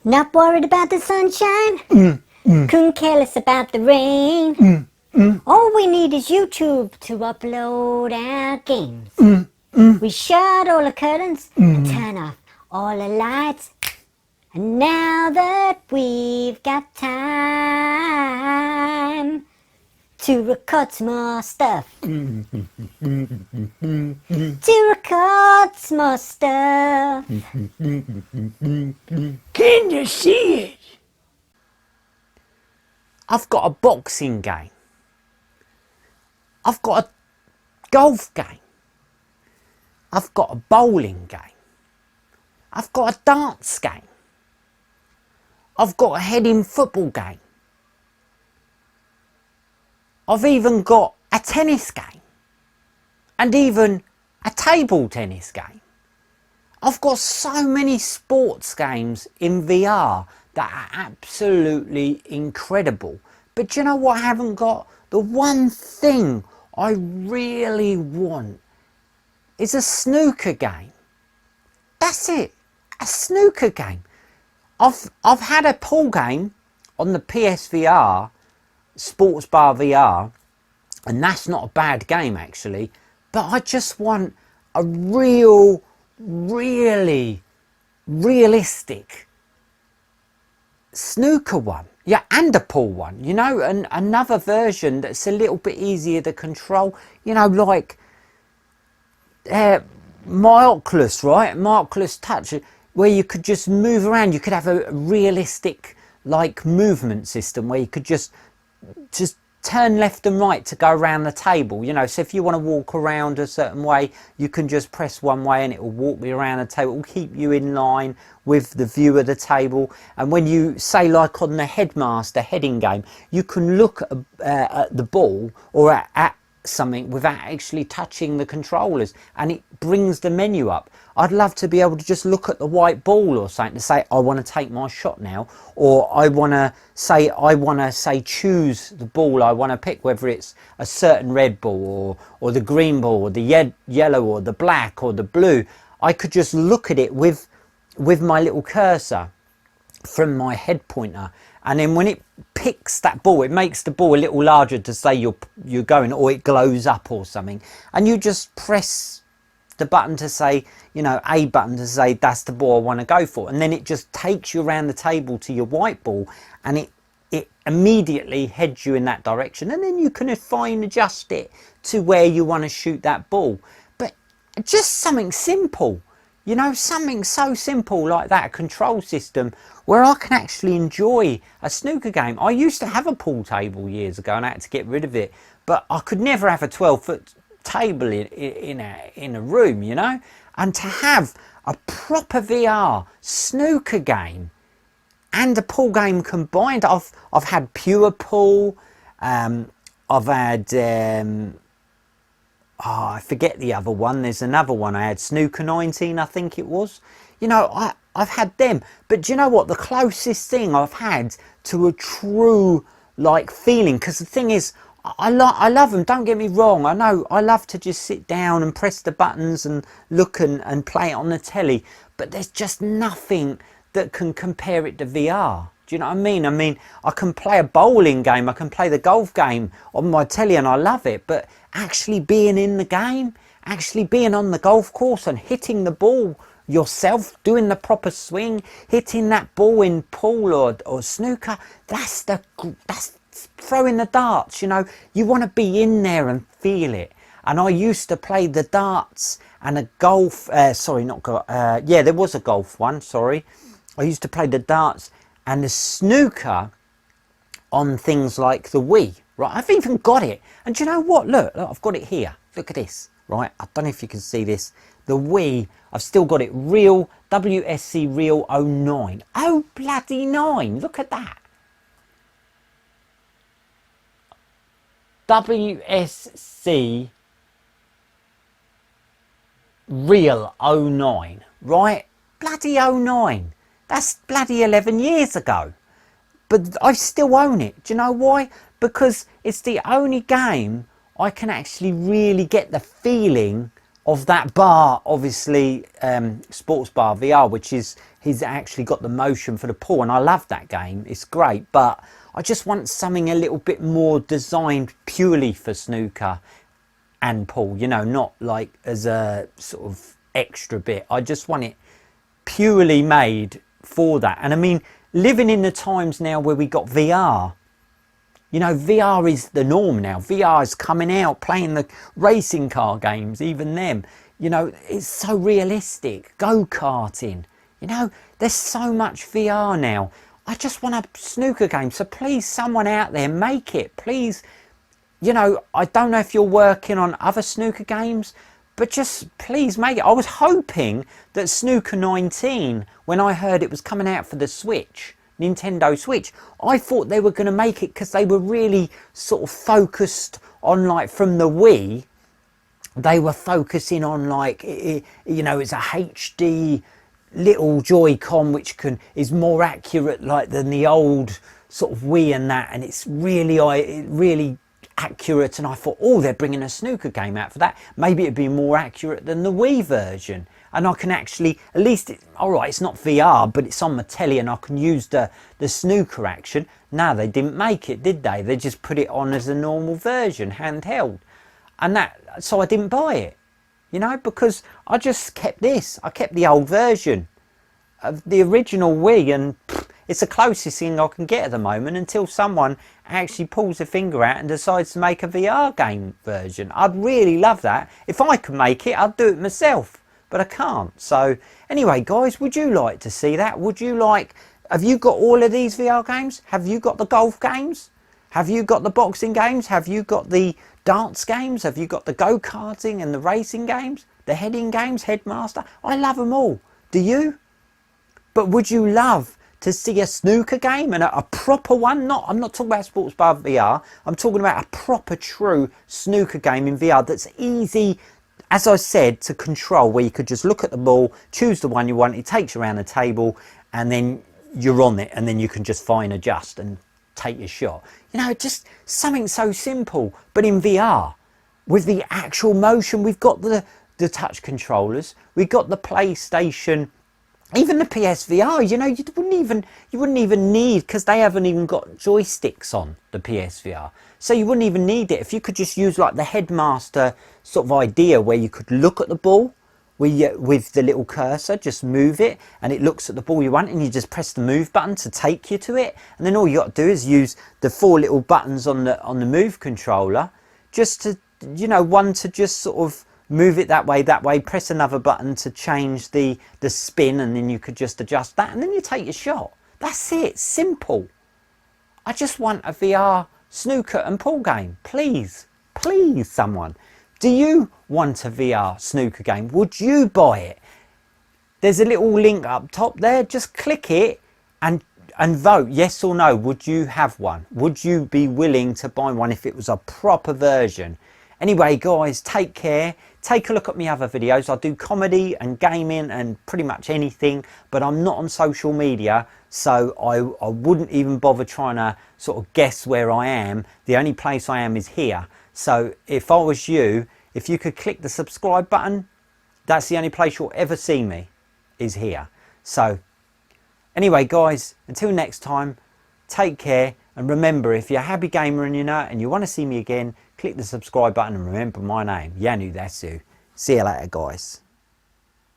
Not worried about the sunshine. Couldn't care less about the rain. All we need is YouTube to upload our games. We shut all the curtains and turn off all the lights. And now that we've got time to record some more stuff. To record some more stuff. Can you see it? I've got a boxing game. I've got a golf game. I've got a bowling game. I've got a dance game. I've got a heading football game. I've even got a tennis game. And even a table tennis game. I've got so many sports games in VR that are absolutely incredible. But do you know what I haven't got? The one thing I really want is a snooker game. That's it, a snooker game. I've had a pool game on the PSVR, Sports Bar VR, and that's not a bad game actually, but I just want a really realistic snooker one. Yeah, and a pool one, you know, and another version that's a little bit easier to control, you know, like my Oculus, right? My Oculus Touch, where you could just move around. You could have a realistic like movement system where you could just turn left and right to go around the table, you know. So if you want to walk around a certain way, you can just press one way and it will walk me around the table. It will keep you in line with the view of the table. And when you say, like on the Headmaster heading game, you can look at the ball or at something without actually touching the controllers, and it brings the menu up. I'd love to be able to just look at the white ball or something to say I want to take my shot now, or I want to say choose the ball I want to pick, whether it's a certain red ball or the green ball or the yellow or the black or the blue. I could just look at it with my little cursor from my head pointer, and then when it picks that ball, it makes the ball a little larger to say you're going, or it glows up or something, and you just press the button to say, you know, a button to say that's the ball I want to go for, and then it just takes you around the table to your white ball, and it immediately heads you in that direction, and then you can fine adjust it to where you want to shoot that ball. But just something simple, you know, something so simple like that, a control system where I can actually enjoy a snooker game. I used to have a pool table years ago and I had to get rid of it, but I could never have a 12-foot table in a room, you know. And to have a proper VR snooker game and a pool game combined, I've had pure pool, I've had I forget the other one. There's another one I had, Snooker 19, I think it was. You know, I've had them. But do you know what? The closest thing I've had to a true, like, feeling, because the thing is, I love them, don't get me wrong. I know, I love to just sit down and press the buttons and look and play it on the telly. But there's just nothing that can compare it to VR. Do you know what I mean? I mean, I can play a bowling game, I can play the golf game on my telly and I love it, but actually being in the game, actually being on the golf course and hitting the ball yourself, doing the proper swing, hitting that ball in pool or snooker, that's throwing the darts, you know. You want to be in there and feel it. And I used to play the darts and a golf, sorry, not golf, yeah, there was a golf one, sorry. I used to play the darts and the snooker on things like the Wii, right? I've even got it. And do you know what? Look, I've got it here. Look at this, right? I don't know if you can see this. The Wii, I've still got it. Real, WSC Real 09. Oh, bloody 9. Look at that. WSC Real 09, right? Bloody 09. That's bloody 11 years ago. But I still own it. Do you know why? Because it's the only game I can actually really get the feeling of that bar, obviously, Sports Bar VR, which is, he's actually got the motion for the pool, and I love that game. It's great, but I just want something a little bit more designed purely for snooker and pool, you know, not like as a sort of extra bit. I just want it purely made for that. And I mean, living in the times now where we got VR, you know, VR is the norm now. VR is coming out, playing the racing car games, even them. You know, it's so realistic. Go-karting, you know, there's so much VR now. I just want a snooker game. So please, someone out there, make it. Please, you know, I don't know if you're working on other snooker games, but just please make it. I was hoping that Snooker 19, when I heard it was coming out for the Switch, Nintendo Switch, I thought they were going to make it because they were really sort of focused on, like, from the Wii, they were focusing on, like, you know, it's a HD little Joy-Con which is more accurate, like, than the old sort of Wii and that, and it's really accurate. And I thought, oh, they're bringing a snooker game out for that. Maybe it'd be more accurate than the Wii version. And I can actually, at least, all right, it's not VR, but it's on my telly and I can use the snooker action. No, they didn't make it, did they? They just put it on as a normal version, handheld. And that, so I didn't buy it, you know, because I just kept this. I kept the old version of the original Wii, and it's the closest thing I can get at the moment until someone actually pulls their finger out and decides to make a VR game version. I'd really love that. If I could make it, I'd do it myself. But I can't. So anyway, guys, would you like to see that? Would you like, have you got all of these VR games? Have you got the golf games? Have you got the boxing games? Have you got the darts games? Have you got the go-karting and the racing games? The heading games, Headmaster? I love them all. Do you? But would you love to see a snooker game, and a proper one? I'm not talking about Sports Bar VR. I'm talking about a proper, true snooker game in VR that's easy, as I said, to control, where you could just look at the ball, choose the one you want, it takes you around the table, and then you're on it, and then you can just fine adjust and take your shot. You know, just something so simple, but in VR, with the actual motion. We've got the touch controllers, we've got the PlayStation, even the PSVR, you know, you wouldn't even need, because they haven't even got joysticks on the PSVR. So you wouldn't even need it if you could just use like the Headmaster sort of idea, where you could look at the ball with the little cursor, just move it and it looks at the ball you want, and you just press the move button to take you to it, and then all you got to do is use the 4 little buttons on the move controller, just to, you know, one to just sort of move it that way, press another button to change the spin, and then you could just adjust that, and then you take your shot. That's it, simple. I just want a VR snooker and pool game. Please, please, someone. Do you want a VR snooker game? Would you buy it? There's a little link up top there. Just click it and vote yes or no. Would you have one? Would you be willing to buy one if it was a proper version? Anyway, guys, take care. Take a look at my other videos. I do comedy and gaming and pretty much anything, but I'm not on social media, so I wouldn't even bother trying to sort of guess where I am. The only place I am is here. So if I was you, if you could click the subscribe button, that's the only place you'll ever see me, is here. So anyway, guys, until next time, take care. And remember, if you're a happy gamer and you want to see me again, click the subscribe button and remember my name, Yanu, that's who. See you later, guys.